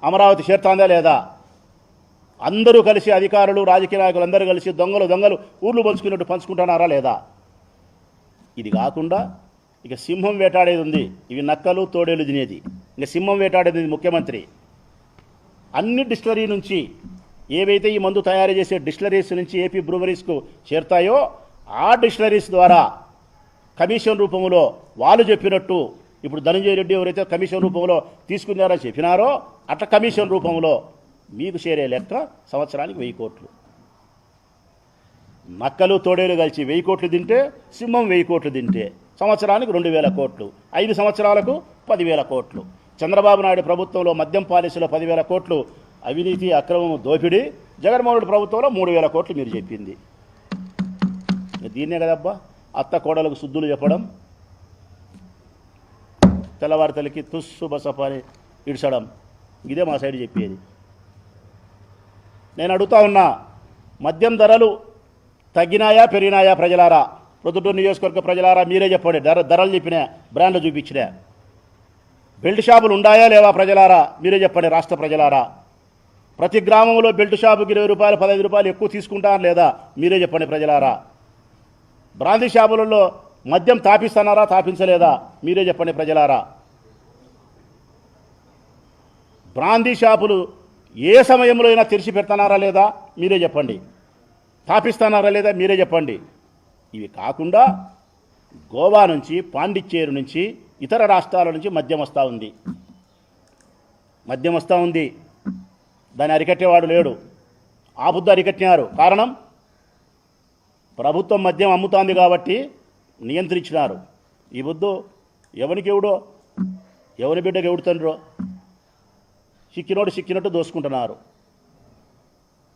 అమరావతి చేరుతుందా లేదా? అందరూ కలిసి, అధికారులు, రాజకీయ నాయకులు అందరూ కలిసి దొంగలు ఊర్లు పంచుకున్నట్టు పంచుకుంటున్నారా లేదా? ఇది కాకుండా ఇక సింహం వేటాడేది ఉంది. ఇవి నక్కలు తోడేలు తినేది. ఇంకా సింహం వేటాడేది ముఖ్యమంత్రి. అన్ని డిస్టిలరీ నుంచి ఏవైతే ఈ మందు తయారు చేసే డిస్టిలరీస్ నుంచి ఏపీ బ్రూవరీస్కు చేరుతాయో ఆ డిస్టిలరీస్ ద్వారా కమిషన్ రూపంలో వాళ్ళు చెప్పినట్టు, ఇప్పుడు ధనంజయ రెడ్డి ఎవరైతే కమిషన్ రూపంలో తీసుకున్నారో చెప్పినారో అట్లా కమిషన్ రూపంలో మీకు చేరే లెక్క సంవత్సరానికి 1000 కోట్లు. నక్కలు తోడేలు కలిసి 1000 కోట్లు తింటే, సింహం 1000 కోట్లు తింటే సంవత్సరానికి 2,000 కోట్లు. 5 సంవత్సరాలకు 10,000 కోట్లు. చంద్రబాబు నాయుడు ప్రభుత్వంలో మద్యం పాలసీలో 10,000 కోట్లు అవినీతి, అక్రమం, దోపిడీ. జగన్మోహన్ రెడ్డి ప్రభుత్వంలో 3,000 కోట్లు మీరు చెప్పింది. దీన్నే కదబ్బా అత్త కోడలకు శుద్ధులు చెప్పడం, తెల్లవారితలకి తుస్సు బసపని ఇడ్చడం. ఇదే మా సైడ్ చెప్పేది. నేను అడుగుతా ఉన్నా, మద్యం ధరలు తగ్గినాయా పెరిగినాయా ప్రజలారా? ప్రొద్దుటూరు నియోజకవర్గ ప్రజలారా మీరే చెప్పండి. ధరలు చెప్పినా, బ్రాండ్లు చూపించినా. బెల్ట్ షాపులు ఉన్నాయా లేవా ప్రజలారా? మీరే చెప్పండి రాష్ట్ర ప్రజలారా. ప్రతి గ్రామంలో బెల్ట్ షాపుకి 20 రూపాయలు 15 రూపాయలు ఎక్కువ తీసుకుంటారా లేదా? మీరే చెప్పండి ప్రజలారా. బ్రాందీ షాపులలో మద్యం తాపిస్తున్నారా తాపించలేదా? మీరే చెప్పండి ప్రజలారా. బ్రాందీ షాపులు ఏ సమయంలో అయినా తెరిచి పెడుతున్నారా లేదా? మీరే చెప్పండి. తాపిస్తున్నారా లేదా? మీరే చెప్పండి. ఇవి కాకుండా గోవా నుంచి, పాండిచ్చేరి నుంచి, ఇతర రాష్ట్రాల నుంచి మద్యం వస్తూ ఉంది. దాన్ని అరికట్టేవాడు లేడు. ఆ బుద్ధి అరికట్టినారు. కారణం ప్రభుత్వం మద్యం అమ్ముతోంది కాబట్టి నియంత్రించినారు. ఈ బుద్ధు ఎవరికి ఎవడో, ఎవరి బిడ్డకి ఎవడుతుండ్రో సిక్కినట్టు దోసుకుంటున్నారు.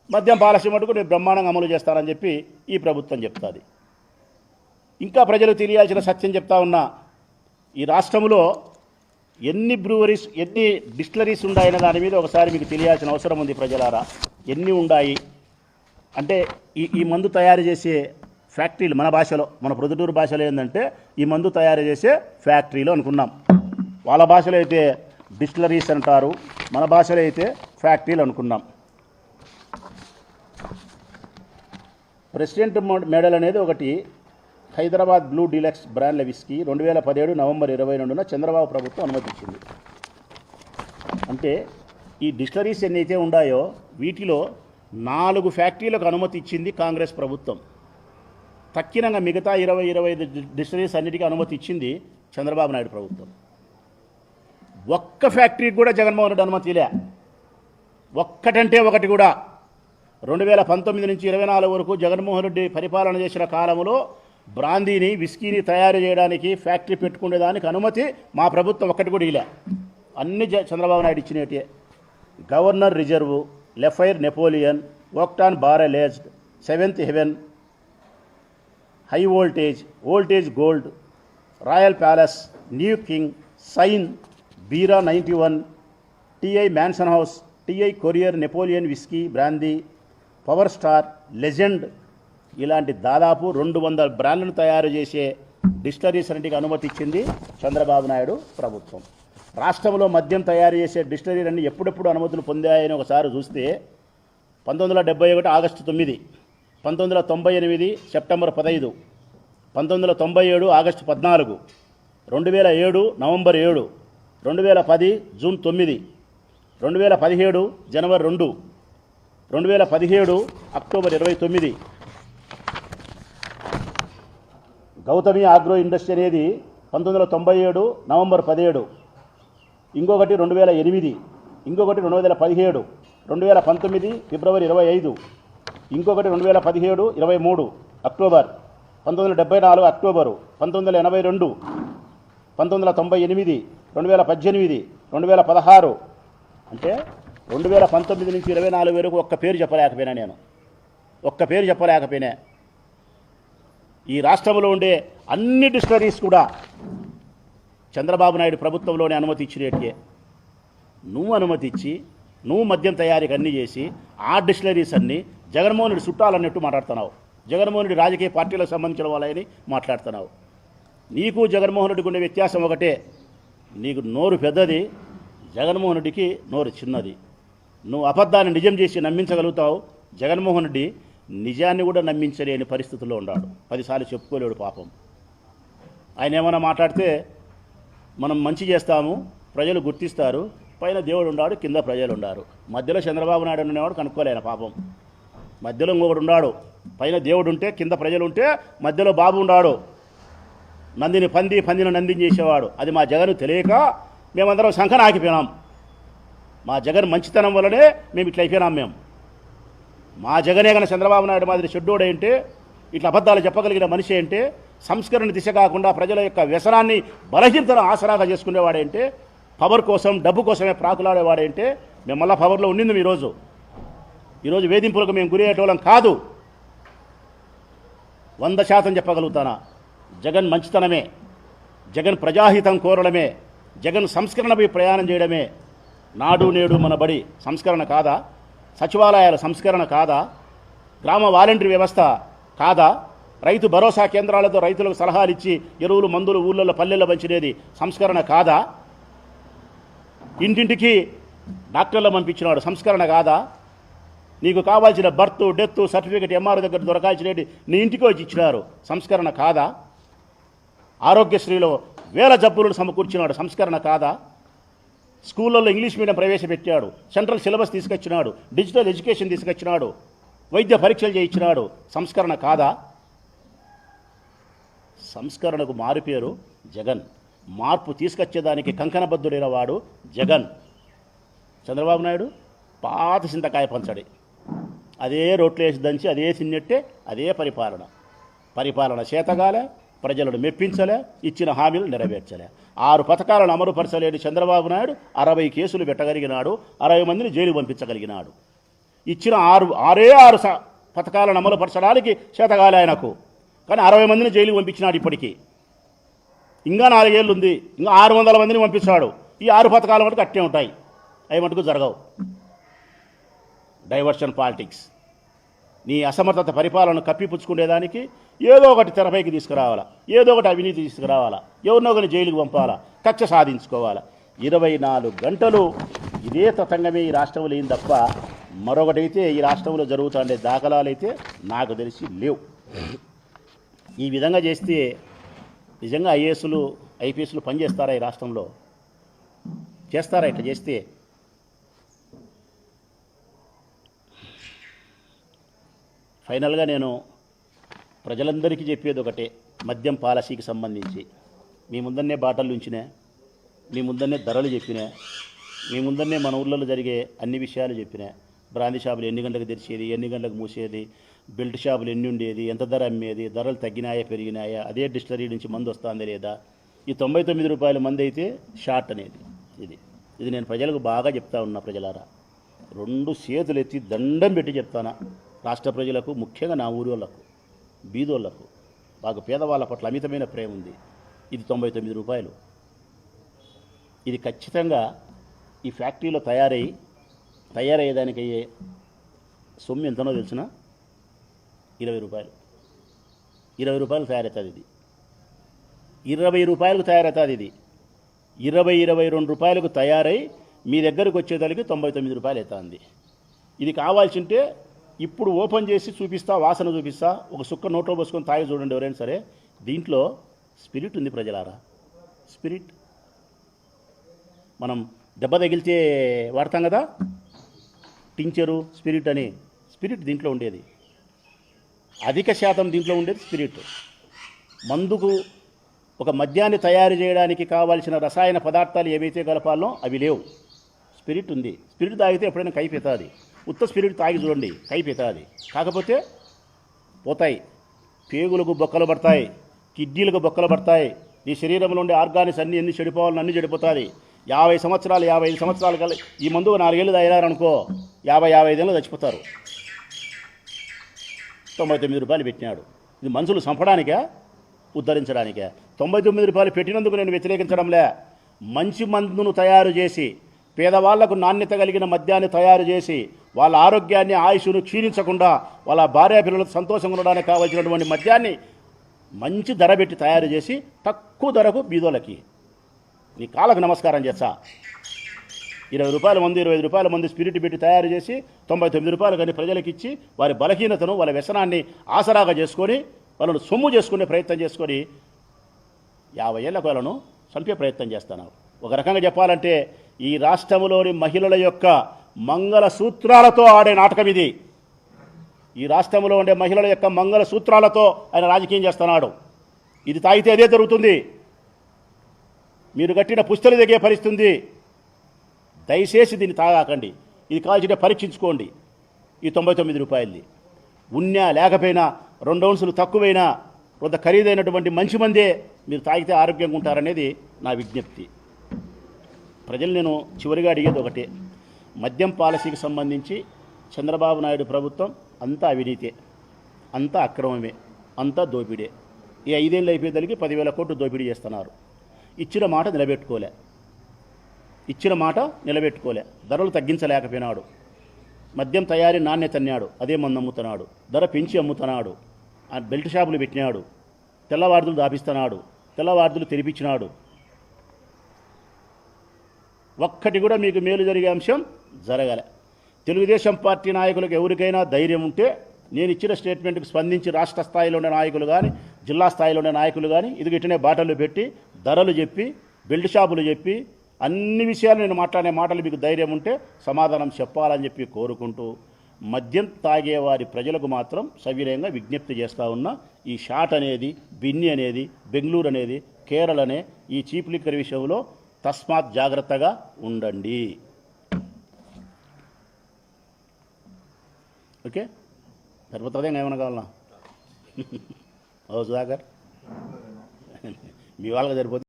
మద్యం పాలసీ మటుకు నేను బ్రహ్మాండంగా అమలు చేస్తానని చెప్పి ఈ ప్రభుత్వం చెప్తుంది. ఇంకా ప్రజలు తెలియాల్సిన సత్యం చెప్తా ఉన్నా, ఈ రాష్ట్రంలో ఎన్ని బ్రూవరీస్, ఎన్ని డిస్టిలరీస్ ఉన్నాయనే దాని మీద ఒకసారి మీకు తెలియాల్సిన అవసరం ఉంది ప్రజలారా. ఎన్ని ఉన్నాయి అంటే ఈ మందు తయారు చేసే ఫ్యాక్టరీలు, మన భాషలో, మన ప్రొద్దుటూరు భాషలో ఏంటంటే ఈ మందు తయారు చేసే ఫ్యాక్టరీలు అనుకున్నాం. వాళ్ళ భాషలో అయితే డిస్టిలరీస్ అంటారు, మన భాషలో అయితే ఫ్యాక్టరీలు అనుకున్నాం. ప్రెసిడెంట్ మెడల్ అనేది ఒకటి హైదరాబాద్ బ్లూ డీలక్స్ బ్రాండ్ల విస్కీ 2017 నవంబర్ 22న చంద్రబాబు ప్రభుత్వం అనుమతించింది. అంటే ఈ డిస్టిలరీస్ ఎన్నైతే ఉన్నాయో వీటిలో 4 ఫ్యాక్టరీలకు అనుమతి ఇచ్చింది కాంగ్రెస్ ప్రభుత్వం. తక్కినంగా మిగతా 20-25 డిస్టిలరీస్ అన్నిటికీ అనుమతి ఇచ్చింది చంద్రబాబు నాయుడు ప్రభుత్వం. ఒక్క ఫ్యాక్టరీకి కూడా జగన్మోహన్ రెడ్డి అనుమతి లే. ఒక్కటంటే ఒకటి కూడా. 2019 నుంచి 24 వరకు జగన్మోహన్ రెడ్డి పరిపాలన చేసిన కాలంలో బ్రాందీని, విస్కీని తయారు చేయడానికి ఫ్యాక్టరీ పెట్టుకునేదానికి అనుమతి మా ప్రభుత్వం ఒక్కటి కూడా ఇలా. అన్ని చంద్రబాబు నాయుడు ఇచ్చినట్టే. గవర్నర్ రిజర్వ్, లెఫైర్ Napoleon, octane barrel aged, seventh heaven, high voltage gold, royal palace, new king, సైన్, Bira 91, TI mansion house, TI courier, Napoleon whisky, brandy, power star, legend ఇలాంటి దాదాపు 200 బ్రాండ్లను తయారు చేసే డిస్టిలరీస్ అన్నిటికీ అనుమతి ఇచ్చింది చంద్రబాబు నాయుడు ప్రభుత్వం. రాష్ట్రంలో మద్యం తయారు చేసే డిస్టిలరీలన్నీ ఎప్పుడెప్పుడు అనుమతులు పొందాయని ఒకసారి చూస్తే 1971 August 9, 1998 September 15, 1997 August 14, 2007 November 7, 2010 June 9, 2017 జనవరి 2, 2017 అక్టోబర్ 29. గౌతమి ఆగ్రో ఇండస్ట్రీ అనేది 1997 నవంబర్ 17, ఇంకొకటి 2008, ఇంకొకటి 2017, 2019 ఫిబ్రవరి 25, ఇంకొకటి 2017 23 అక్టోబర్, 1974 అక్టోబరు, 1982, 1998, 2018, 2016. అంటే 2019 నుంచి 24 వరకు ఒక్క పేరు చెప్పలేకపోయినా నేను. ఈ రాష్ట్రంలో ఉండే అన్ని డిస్టిలరీస్ కూడా చంద్రబాబు నాయుడు ప్రభుత్వంలోనే అనుమతి ఇచ్చినట్టే. నువ్వు అనుమతి ఇచ్చి నువ్వు మద్యం తయారీకి అన్నీ చేసి ఆ డిస్టిలరీస్ అన్నీ జగన్మోహన్ రెడ్డి చుట్టాలన్నట్టు మాట్లాడుతున్నావు. జగన్మోహన్ రెడ్డి రాజకీయ పార్టీలకు సంబంధించిన వాళ్ళని మాట్లాడుతున్నావు. నీకు జగన్మోహన్ రెడ్డికి ఉండే వ్యత్యాసం ఒకటే, నీకు నోరు పెద్దది, జగన్మోహన్ రెడ్డికి నోరు చిన్నది. నువ్వు అబద్ధాన్ని నిజం చేసి నమ్మించగలుగుతావు. జగన్మోహన్ రెడ్డి నిజాన్ని కూడా నమ్మించలేని పరిస్థితుల్లో ఉన్నాడు. 10 సార్లు చెప్పుకోలేడు పాపం. ఆయన ఏమైనా మాట్లాడితే మనం మంచి చేస్తాము, ప్రజలు గుర్తిస్తారు, పైన దేవుడు ఉన్నాడు, కింద ప్రజలు ఉన్నారు. మధ్యలో చంద్రబాబు నాయుడు ఉండేవాడు కనుక్కోలేను పాపం. మధ్యలో ఇంకొకడు ఉన్నాడు, పైన దేవుడు ఉంటే కింద ప్రజలు ఉంటే మధ్యలో బాబు ఉన్నాడు. పందిని నందిని చేసేవాడు. అది మా జగన్ తెలియక మేమందరం సంఖన ఆగిపోయినాం. మా జగన్ మంచితనం వల్లనే మేము ఇట్లా అయిపోయినాం. మేము మా జగనే కన్నా చంద్రబాబు నాయుడు మాదిరి షెడ్యూడ్ ఏంటే, ఇట్లా అబద్ధాలు చెప్పగలిగిన మనిషి ఏంటే, సంస్కరణ దిశ కాకుండా ప్రజల యొక్క వ్యసనాన్ని బలహీనతను ఆసరాగా చేసుకునేవాడేంటే, పవర్ కోసం డబ్బు కోసమే ప్రాకులాడేవాడేంటే, మేము మళ్ళా పవర్లో ఉండింది. ఈరోజు వేధింపులకు మేము గురయ్యేటోళ్ళం కాదు. 100% చెప్పగలుగుతానా. జగన్ మంచితనమే, జగన్ ప్రజాహితం కోరడమే, జగన్ సంస్కరణపై ప్రయాణం చేయడమే. నాడు నేడు మన బడి సంస్కరణ కాదా? సచివాలయాల సంస్కరణ కాదా? గ్రామ వాలంటరీ వ్యవస్థ కాదా? రైతు భరోసా కేంద్రాలతో రైతులకు సలహాలు ఇచ్చి ఎరువులు మందులు ఊళ్ళల్లో పల్లెల్లో పంచినేది సంస్కరణ కాదా? ఇంటింటికి డాక్టర్లు పంపించినాడు సంస్కరణ కాదా? నీకు కావాల్సిన బర్త్ డెత్ సర్టిఫికేట్ ఎంఆర్ఓ దగ్గర దొరకాల్సినవి నీ ఇంటికి వచ్చి ఇచ్చినారు సంస్కరణ కాదా? ఆరోగ్యశ్రీలో 1000 జబ్బులను సమకూర్చినాడు సంస్కరణ కాదా? స్కూళ్ళల్లో ఇంగ్లీష్ మీడియం ప్రవేశపెట్టాడు, సెంట్రల్ సిలబస్ తీసుకొచ్చినాడు, డిజిటల్ ఎడ్యుకేషన్ తీసుకొచ్చినాడు, వైద్య పరీక్షలు చేయించినాడు సంస్కరణ కాదా? సంస్కరణకు మారుపేరు జగన్. మార్పు తీసుకొచ్చేదానికి కంకణబద్ధుడైన వాడు జగన్. చంద్రబాబు నాయుడు పాత చింతకాయ పంచడి, అదే రోట్లు వేసి దంచి అదే తిన్నట్టే అదే పరిపాలన చేతగాలే, ప్రజలను మెప్పించలే, ఇచ్చిన హామీలు నెరవేర్చలే. 6 పథకాలను అమలుపరచలేని చంద్రబాబు నాయుడు 60 కేసులు పెట్టగలిగినాడు, 60 మందిని జైలు పంపించగలిగినాడు. ఇచ్చిన 6 పథకాలను అమలుపరచడానికి చేతగాలే ఆయనకు, కానీ 60 మందిని జైలుకి పంపించినాడు. ఇప్పటికీ ఇంకా 4 ఏళ్ళు ఉంది, ఇంకా 600 మందిని పంపించాడు. ఈ 6 పథకాల మటుకు అట్టే ఉంటాయి, అవి మటుకు జరగవు. Diversion politics. నీ అసమర్థత పరిపాలనను కప్పిపుచ్చుకునేదానికి ఏదో ఒకటి తెరపైకి తీసుకురావాలా, ఏదో ఒకటి అవినీతి తీసుకురావాలా, ఎవరినో ఒకరిని జైలుకి పంపాలా, కక్ష సాధించుకోవాలా. 24 గంటలు ఇదే తతంగమే ఈ రాష్ట్రంలో ఏం తప్ప మరొకటైతే ఈ రాష్ట్రంలో జరుగుతుండే దాఖలాలు అయితే నాకు తెలిసి లేవు. ఈ విధంగా చేస్తే నిజంగా ఐఏఎస్లు ఐపీఎస్లు పనిచేస్తారా ఈ రాష్ట్రంలో? చేస్తారా? ఇట్లా చేస్తే ఫైనల్గా నేను ప్రజలందరికీ చెప్పేది ఒకటే, మద్యం పాలసీకి సంబంధించి మీ ముందన్నే బాటలు ఉంచినా, మీ ముందన్నే ధరలు చెప్పినా, మీ ముందన్నే మన ఊళ్ళలో జరిగే అన్ని విషయాలు చెప్పినా. బ్రాందీ షాపులు ఎన్ని గంటలకు తెరిచేది, ఎన్ని గంటలకు మూసేది, బెల్ట్ షాపులు ఎన్ని ఉండేది, ఎంత ధర అమ్మేది, ధరలు తగ్గినాయా పెరిగినాయా, అదే డిస్టిలరీ నుంచి మందు వస్తుందా లేదా, ఈ 99 రూపాయల మంది అయితే షార్ట్ అనేది ఇది నేను ప్రజలకు బాగా చెప్తా ఉన్నా. ప్రజలారా, 2 చేతులు ఎత్తి దండం పెట్టి చెప్తానా రాష్ట్ర ప్రజలకు, ముఖ్యంగా నా ఊరి వాళ్ళకు, బీదోళ్లకు, బాగా పేదవాళ్ళ పట్ల అమితమైన ప్రేమ ఉంది. ఇది 99 రూపాయలు. ఇది ఖచ్చితంగా ఈ ఫ్యాక్టరీలో తయారయ్యేదానికయ్యే సొమ్ము ఎంతనో తెలిసిన 20 రూపాయలు. 20 రూపాయలు తయారవుతుంది ఇది. 20 రూపాయలకు తయారవుతుంది ఇది. 22 రూపాయలకు తయారై మీ దగ్గరకు వచ్చేదానికి 99 రూపాయలు అవుతుంది. ఇది కావాల్సింటే ఇప్పుడు ఓపెన్ చేసి చూపిస్తా, వాసన చూపిస్తా, ఒక సుక్క నోట్లో పోసుకొని తాగి చూడండి ఎవరైనా సరే. దీంట్లో స్పిరిట్ ఉంది ప్రజలారా, స్పిరిట్. మనం దెబ్బ తగిలితే వాడతాం కదా టించరు, స్పిరిట్ అని, స్పిరిట్ దీంట్లో ఉండేది. అధిక శాతం దీంట్లో ఉండేది స్పిరిట్. మందుకు ఒక మద్యాన్ని తయారు చేయడానికి కావాల్సిన రసాయన పదార్థాలు ఏవైతే కలపాలో అవి లేవు. స్పిరిట్ ఉంది. స్పిరిట్ తాగితే ఎప్పుడైనా కైపెత్తాది. ఉత్త స్పిరిట్ తాగి చూడండి, కైపెత్తాది. కాకపోతే పోతాయి, పేగులకు బొక్కలు పడతాయి, కిడ్నీలకు బొక్కలు పడతాయి, నీ శరీరంలో ఉండే ఆర్గానిక్స్ ఎన్ని చెడిపోవాలని అన్నీ చెడిపోతుంది. 50 సంవత్సరాలు 55 సంవత్సరాలు కల ఈ మందు 4 ఏళ్ళు తాగినారనుకో 50-55 ఏళ్ళు చచ్చిపోతారు. 99 రూపాయలు పెట్టినాడు. ఇది మనుషులు చంపడానికే, ఉద్ధరించడానికే. 99 రూపాయలు పెట్టినందుకు నేను వ్యతిరేకించడంలే. మంచి మందును తయారు చేసి పేదవాళ్లకు నాణ్యత కలిగిన మద్యాన్ని తయారు చేసి వాళ్ళ ఆరోగ్యాన్ని, ఆయుష్ను క్షీణించకుండా వాళ్ళ భార్య పిల్లలకు సంతోషంగా ఉండడానికి కావాల్సినటువంటి మద్యాన్ని మంచి ధర పెట్టి తయారు చేసి తక్కువ ధరకు బీదోళ్ళకి నీ కాళ్ళకు నమస్కారం చేస్తా. 20 రూపాయల మంది, 25 రూపాయల మంది స్పిరిట్ పెట్టి తయారు చేసి 99 రూపాయలు కానీ ప్రజలకు ఇచ్చి వారి బలహీనతను, వాళ్ళ వ్యసనాన్ని ఆసరాగా చేసుకొని వాళ్ళను సొమ్ము చేసుకునే ప్రయత్నం చేసుకొని 50 ఏళ్ళకు వాళ్ళను చంపే ప్రయత్నం చేస్తున్నారు. ఒక రకంగా చెప్పాలంటే ఈ రాష్ట్రంలోని మహిళల యొక్క మంగళ సూత్రాలతో ఆడే నాటకం ఇది. ఈ రాష్ట్రంలో ఉండే మహిళల యొక్క మంగళ సూత్రాలతో ఆయన రాజకీయం చేస్తున్నాడు. ఇది తాగితే అదే జరుగుతుంది. మీరు కట్టిన పుస్తలు దిగే పరిస్థితుంది. దయచేసి దీన్ని తాగాకండి. ఇది కాల్చిటే పరీక్షించుకోండి. ఈ 99 రూపాయలది ఉన్నా లేకపోయినా 2 ఔన్సులు తక్కువైనా కొంత ఖరీదైనటువంటి మంచి మందే మీరు తాగితే ఆరోగ్యంగా ఉంటారనేది నా విజ్ఞప్తి. ప్రజలు నేను చివరిగా అడిగేది ఒకటే, మద్యం పాలసీకి సంబంధించి చంద్రబాబు నాయుడు ప్రభుత్వం అంతా అవినీతే, అంతా అక్రమమే, అంతా దోపిడే. ఈ 5 ఏళ్ళు అయిపోయేదానికి 10,000 కోట్లు దోపిడీ చేస్తున్నారు. ఇచ్చిన మాట నిలబెట్టుకోలే. ధరలు తగ్గించలేకపోయినాడు. మద్యం తయారీ నాణ్యత అన్నాడు, అదే మందు అమ్ముతున్నాడు. ధర పెంచి అమ్ముతున్నాడు. ఆ బెల్ట్ షాపులు పెట్టినాడు. తెల్లవార్దులు దాపిస్తున్నాడు. తెల్లవార్దులు తెరిపించినాడు. ఒక్కటి కూడా మీకు మేలు జరిగే అంశం జరగలే. తెలుగుదేశం పార్టీ నాయకులకు ఎవరికైనా ధైర్యం ఉంటే నేను ఇచ్చిన స్టేట్మెంట్కి స్పందించి రాష్ట్ర స్థాయిలో ఉండే నాయకులు కానీ, జిల్లా స్థాయిలో ఉండే నాయకులు కానీ ఇది ఇట్టనే బాటలు పెట్టి ధరలు చెప్పి, బెల్ట్ షాపులు చెప్పి, అన్ని విషయాలు నేను మాట్లాడే మాటలు మీకు ధైర్యం ఉంటే సమాధానం చెప్పాలని చెప్పి కోరుకుంటూ, మద్యం తాగేవారి ప్రజలకు మాత్రం సవినయంగా విజ్ఞప్తి చేస్తూ ఉన్నా. ఈ షాట్ అనేది, బిన్ని అనేది, బెంగళూరు అనేది, కేరళ అనే ఈ చీప్ లిక్కర్ విషయంలో తస్మాత్ జాగ్రత్తగా ఉండండి. ఓకే, సరిపోతుందే ఏమైనా కావాలన్నా ఓ సుధాకర్ మీ వాళ్ళకి సరిపోతుంది.